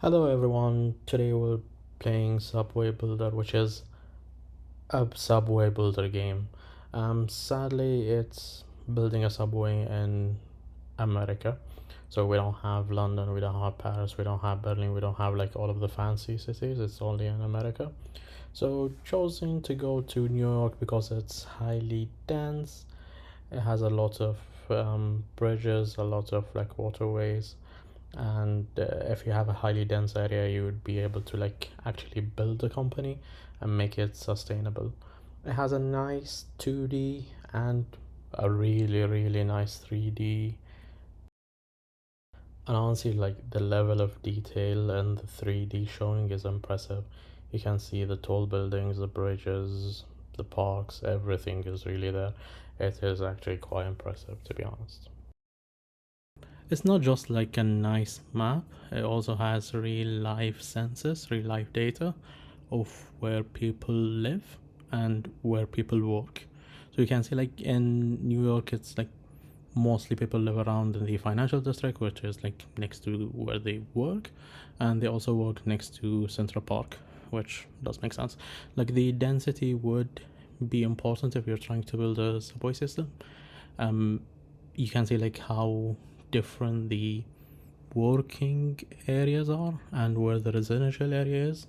Hello everyone, today we're playing Subway Builder, which is a subway builder game. Sadly, it's building a subway in America. So we don't have London, we don't have Paris, we don't have Berlin, we don't have like all of the fancy cities. It's only in America. So choosing to go to New York because it's highly dense. It has a lot of bridges, a lot of like waterways, and if you have a highly dense area you would be able to like actually build a company and make it sustainable. It has a nice 2D and a really nice 3D, and honestly like the level of detail and the 3D showing is impressive. You can see the tall buildings, the bridges, the parks, everything is really there. It is actually quite impressive, to be honest. It's not just like a nice map, it also has real life census, real life data of where people live and where people work. So you can see like in New York, it's like mostly people live around in the financial district, which is like next to where they work, and they also work next to Central Park, which does make sense. Like the density would be important if you're trying to build a subway system. You can see like how different the working areas are and where the residential area is.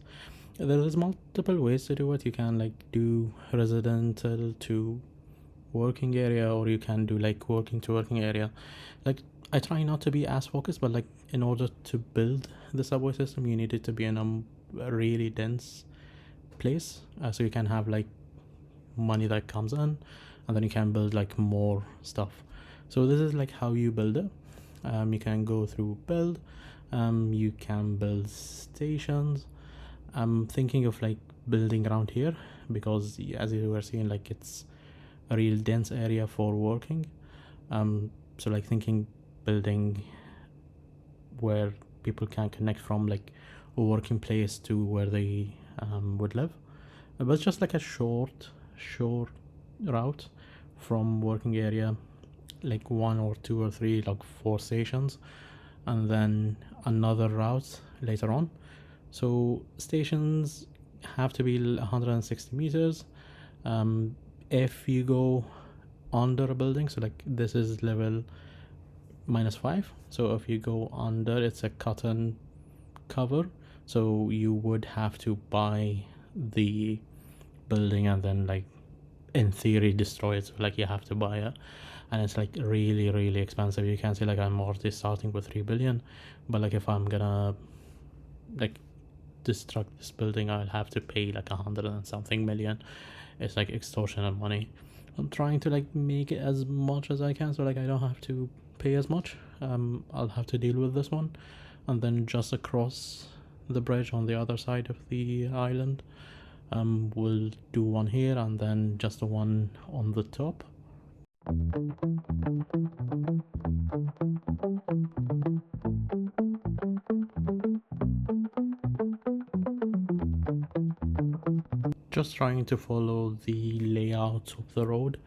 There is multiple ways to do it. You can like do residential to working area, or you can do like working to working area. Like I try not to be as focused, but like in order to build the subway system you need it to be in a really dense place, so you can have like money that comes in, and then you can build like more stuff. So this is like how you build it. You can go through build. You can build stations. I'm thinking of like building around here because as you were seeing, like it's a real dense area for working. So like thinking building where people can connect from like a working place to where they would live. But it's just like a short route from working area, like one or two or three, like four stations, and then another route later on. So stations have to be 160 meters. If you go under a building, so like this is level -5, so if you go under, it's a cotton cover, so you would have to buy the building and then like in theory destroy it. So like you have to buy it, and it's like really expensive. You can see like I'm already starting with 3 billion, but like if I'm gonna like destruct this building I'll have to pay like 100 and something million. It's like extortionate money. I'm trying to like make it as much as I can so like I don't have to pay as much. I'll have to deal with this one, and then just across the bridge on the other side of the island, we'll do one here and then just the one on the top. Just trying to follow the layout of the road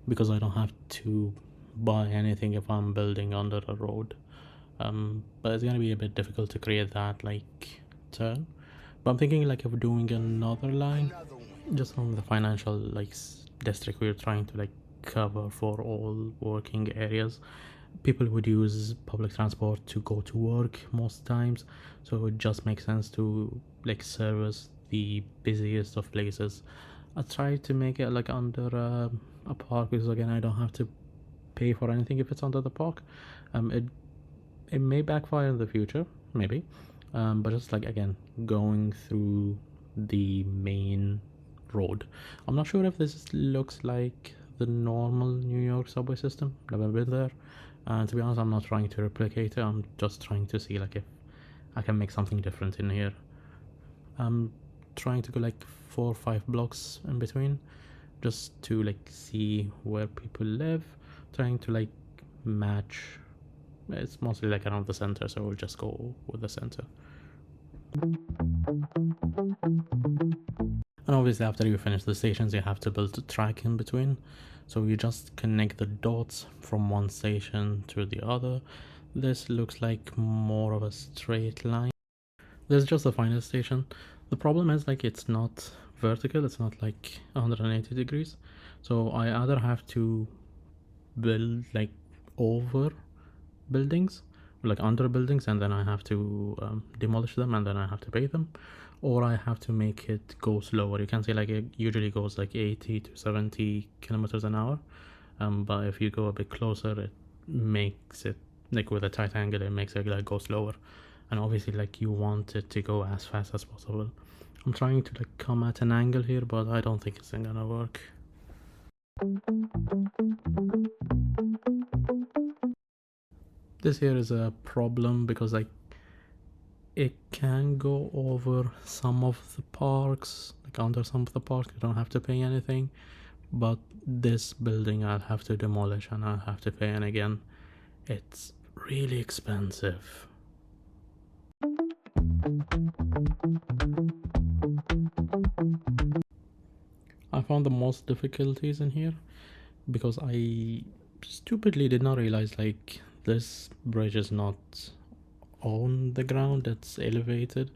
because I don't have to buy anything if I'm building under a road. But it's gonna be a bit difficult to create that like turn. But I'm thinking like of doing another line just from the financial like district we're trying to like cover for all working areas. People would use public transport to go to work most times, so it just makes sense to like service the busiest of places. I try to make it like under a park because again I don't have to pay for anything if it's under the park. It may backfire in the future, maybe, but just like again going through the main road. I'm not sure if this looks like the normal New York subway system. Never been there. To be honest, I'm not trying to replicate it. I'm just trying to see like if I can make something different in here. I'm trying to go like 4 or 5 blocks in between, just to like see where people live. Trying to like match. It's mostly like around the center, so we'll just go with the center. And obviously after you finish the stations you have to build a track in between, so you just connect the dots from one station to the other. This looks like more of a straight line. There's just a final station. The problem is like it's not vertical, it's not like 180 degrees. So I either have to build like over buildings, like under buildings, and then I have to demolish them and then I have to pay them, or I have to make it go slower. You can see like it usually goes like 80 to 70 kilometers an hour, but if you go a bit closer, it makes it like with a tight angle, it makes it like go slower, and obviously like you want it to go as fast as possible. I'm trying to like come at an angle here, but I don't think it's gonna work. This here is a problem because like it can go over some of the parks, like under some of the parks you don't have to pay anything, but this building I'll have to demolish and I'll have to pay, and again it's really expensive. I found the most difficulties in here because I stupidly did not realize like this bridge is not on the ground, it's elevated,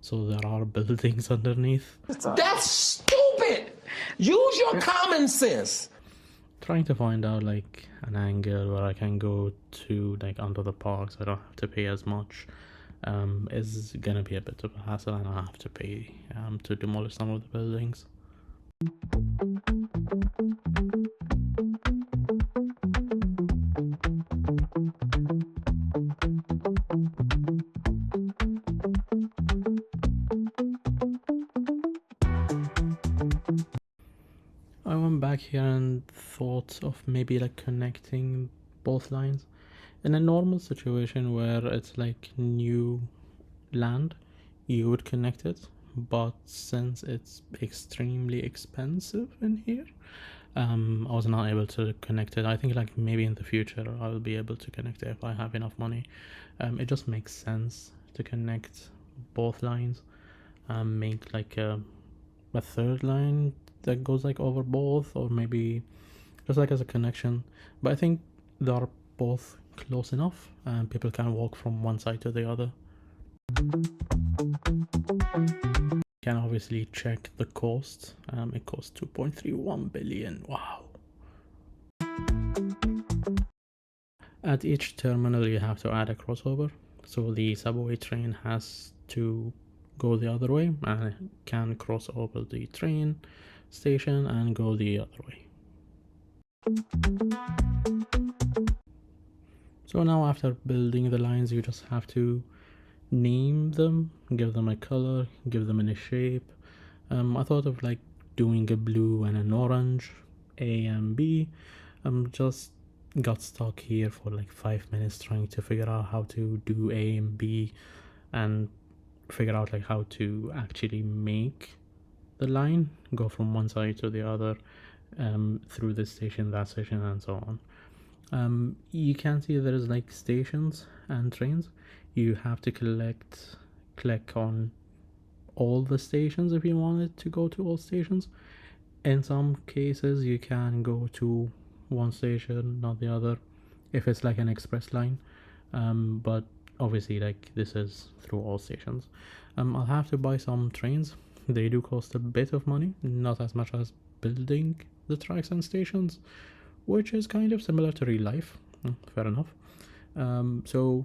so there are buildings underneath. That's stupid. Use your common sense. Trying to find out like an angle where I can go to like under the parks, I don't have to pay as much, is gonna be a bit of a hassle, and I have to pay to demolish some of the buildings. I went back here and thought of maybe like connecting both lines. In a normal situation where it's like new land, you would connect it, but since it's extremely expensive in here, I was not able to connect it. I think like maybe in the future I'll be able to connect it if I have enough money. It just makes sense to connect both lines, make like a third line that goes like over both, or maybe just like as a connection. But I think they are both close enough and people can walk from one side to the other. Can obviously check the cost. It costs 2.31 billion. Wow. At each terminal you have to add a crossover, so the subway train has to go the other way and it can cross over the train station and go the other way. So now after building the lines, you just have to name them, give them a color, give them a shape. I thought of like doing a blue and an orange, A and B. Just got stuck here for like 5 minutes trying to figure out how to do A and B and figure out like how to actually make the line go from one side to the other, through this station, that station, and so on. You can see there is like stations and trains. You have to click on all the stations if you wanted to go to all stations. In some cases you can go to one station, not the other, if it's like an express line, but obviously like this is through all stations. I'll have to buy some trains. They do cost a bit of money, not as much as building the tracks and stations, which is kind of similar to real life. Fair enough. So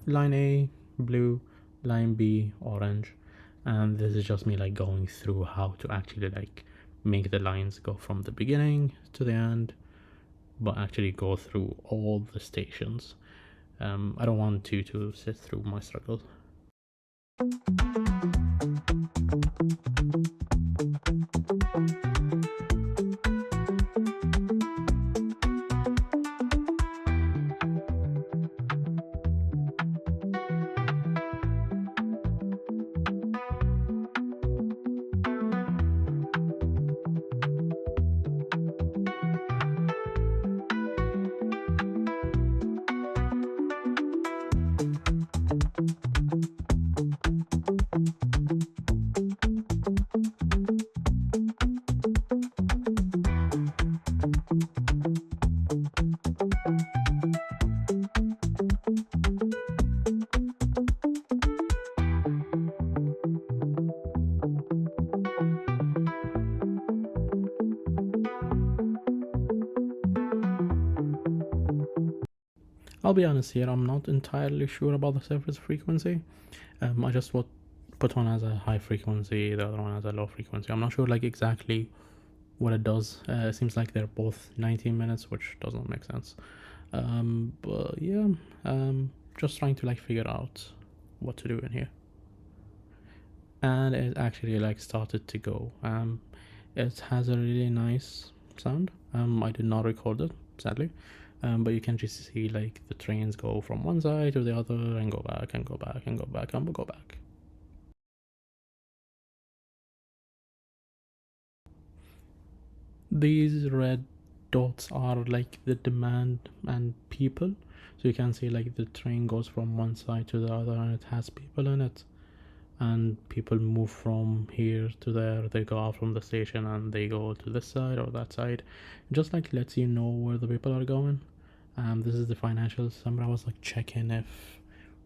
line A, blue, line B, orange, and this is just me like going through how to actually like make the lines go from the beginning to the end, but actually go through all the stations. I don't want you to sit through my struggle. I'll be honest here, I'm not entirely sure about the surface frequency. I just would put one as a high frequency, the other one as a low frequency. I'm not sure like exactly what it does. It seems like they're both 19 minutes, which doesn't make sense. But yeah, just trying to like figure out what to do in here. And it actually like started to go. It has a really nice sound. I did not record it, sadly. But you can just see like the trains go from one side to the other and go back and go back and go back and go back. These red dots are like the demand and people. So you can see like the train goes from one side to the other and it has people in it. And people move from here to there. They go out from the station and they go to this side or that side. It just like lets you know where the people are going. This is the financial summary. I was like checking if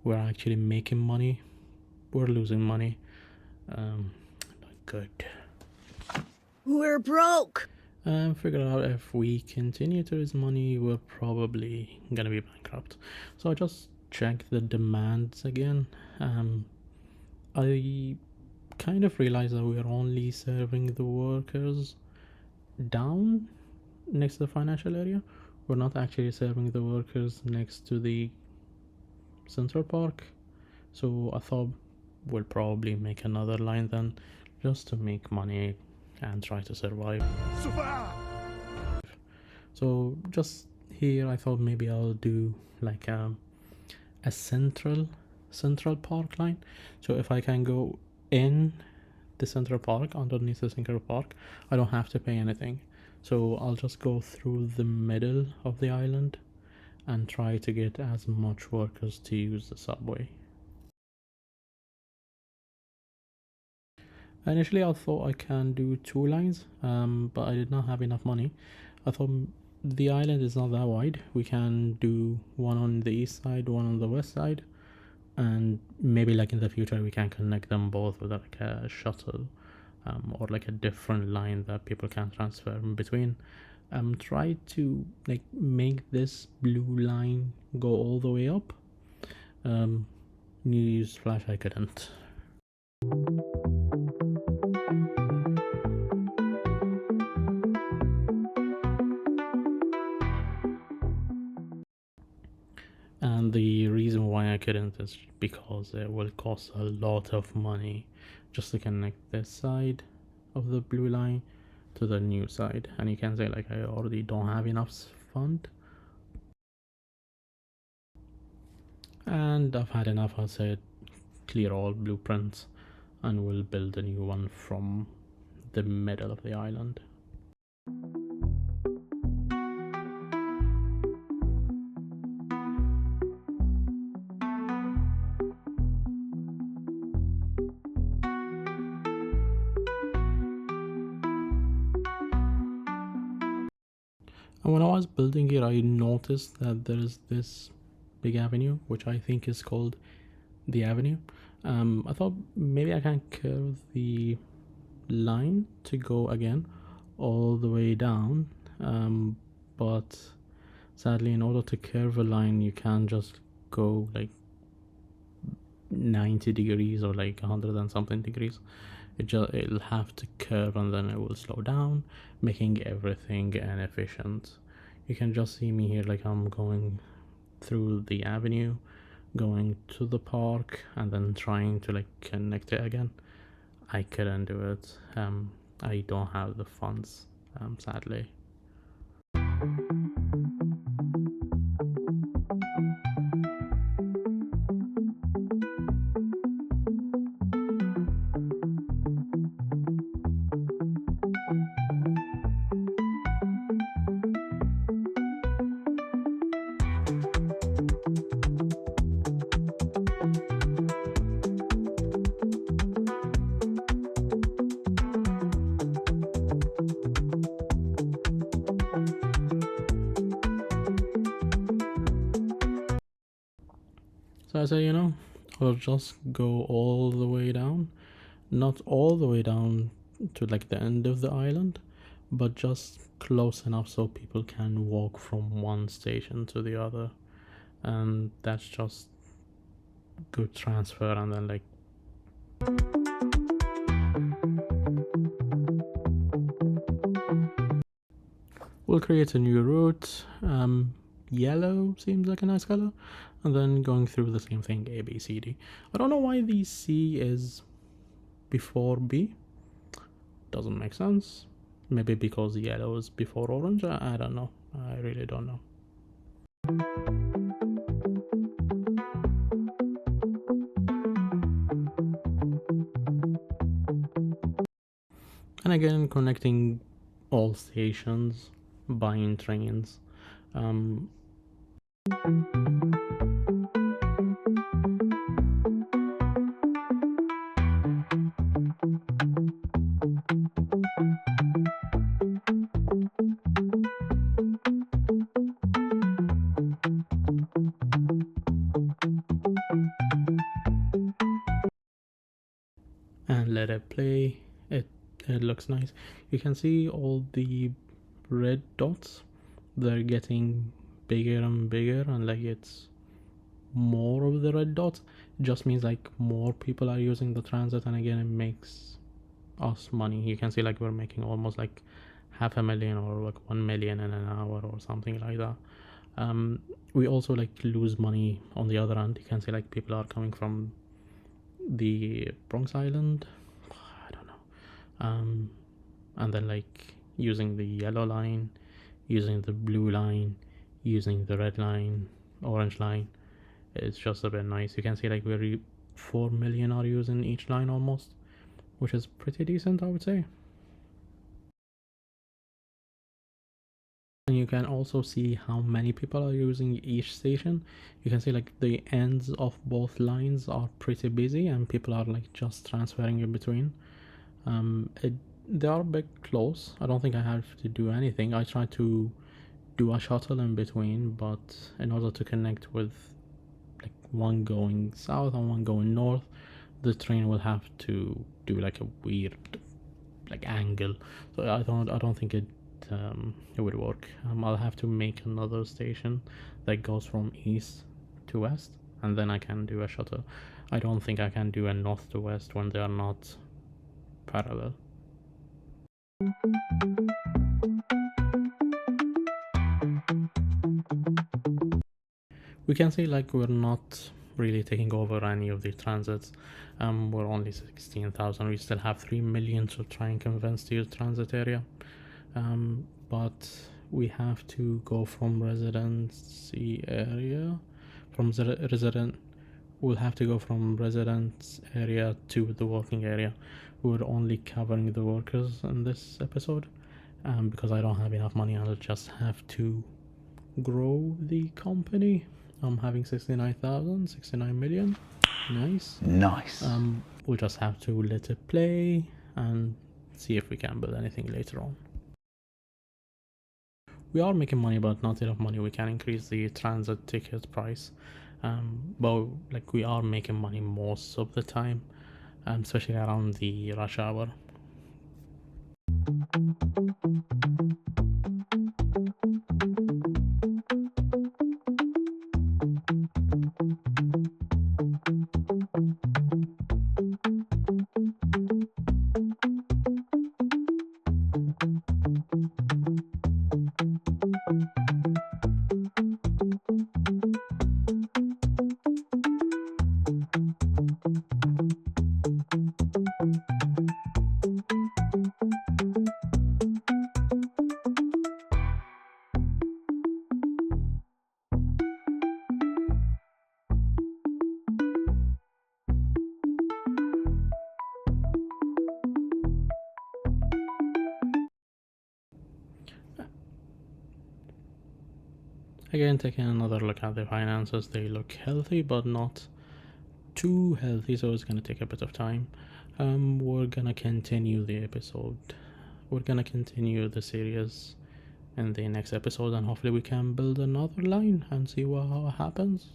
we're actually making money. We're losing money. Not good. We're broke. Figure out if we continue to lose money, we're probably gonna be bankrupt. So I just checked the demands again. I kind of realized that we're only serving the workers down next to the financial area. We're not actually serving the workers next to the Central Park. So I thought we'll probably make another line then, just to make money and try to survive. So just here I thought maybe I'll do like a central park line. So if I can go in the Central Park, underneath the Central Park, I don't have to pay anything. So I'll just go through the middle of the island and try to get as much workers to use the subway. Initially, I thought I can do 2 lines, but I did not have enough money. I thought the island is not that wide. We can do one on the east side, one on the west side, and maybe like in the future we can connect them both with like a shuttle, or like a different line that people can transfer in between. Try to like make this blue line go all the way up. Newsflash, I couldn't. And the reason why I couldn't is because it will cost a lot of money just to connect this side of the blue line to the new side. And you can say like I already don't have enough fund. And I've had enough. I said clear all blueprints and we'll build a new one from the middle of the island. And when I was building it, I noticed that there is this big avenue, which I think is called the avenue. I thought maybe I can curve the line to go again all the way down, but sadly, in order to curve a line, you can't just go like 90 degrees or like 100 and something degrees. It'll have to curve and then it will slow down, making everything inefficient. You can just see me here like I'm going through the avenue, going to the park, and then trying to like connect it again. I couldn't do it. I don't have the funds, sadly. So I say, I'll just go all the way down. Not all the way down to like the end of the island, but just close enough so people can walk from one station to the other. and that's just good transfer. And then like we'll create a new route. Yellow seems like a nice color, and then going through the same thing, A, B, C, D. I don't know why the C is before B. Doesn't make sense. Maybe because yellow is before orange. I don't know. I really don't know. And again, connecting all stations, buying trains. And let it play. It looks nice. You can see all the red dots. They're getting bigger and bigger, and like it's more of the red dots. It just means like more people are using the transit, and again it makes us money. You can see like we're making almost like 500,000 or like 1 million in an hour or something like that. We also like lose money on the other end. You can see like people are coming from the Bronx Island, I don't know, and then like using the yellow line, using the blue line, using the red line, orange line. It's just a bit nice. You can see like we're 4 million are using each line almost, which is pretty decent, I would say. And you can also see how many people are using each station. You can see like the ends of both lines are pretty busy, and people are like just transferring in between. They are a bit close. I don't think I have to do anything. I try to do a shuttle in between, but in order to connect with like one going south and one going north, the train will have to do like a weird like angle. So I don't think it would work. I'll have to make another station that goes from east to west, and then I can do a shuttle. I don't think I can do a north to west when they are not parallel. We can say like we're not really taking over any of the transits. We're only 16,000. We still have 3 million to try and convince to use transit area. But we have to go from residency area, we'll have to go from residence area to the working area. We're only covering the workers in this episode, because I don't have enough money. I'll just have to grow the company. I'm having 69 million. Nice. We'll just have to let it play and see if we can build anything later on. We are making money, but not enough money. We can increase the transit ticket price, but like we are making money most of the time, especially around the rush hour. Again, taking another look at the finances, they look healthy, but not too healthy, so it's gonna take a bit of time. We're gonna continue the episode. We're gonna continue the series in the next episode, and hopefully we can build another line and see what happens.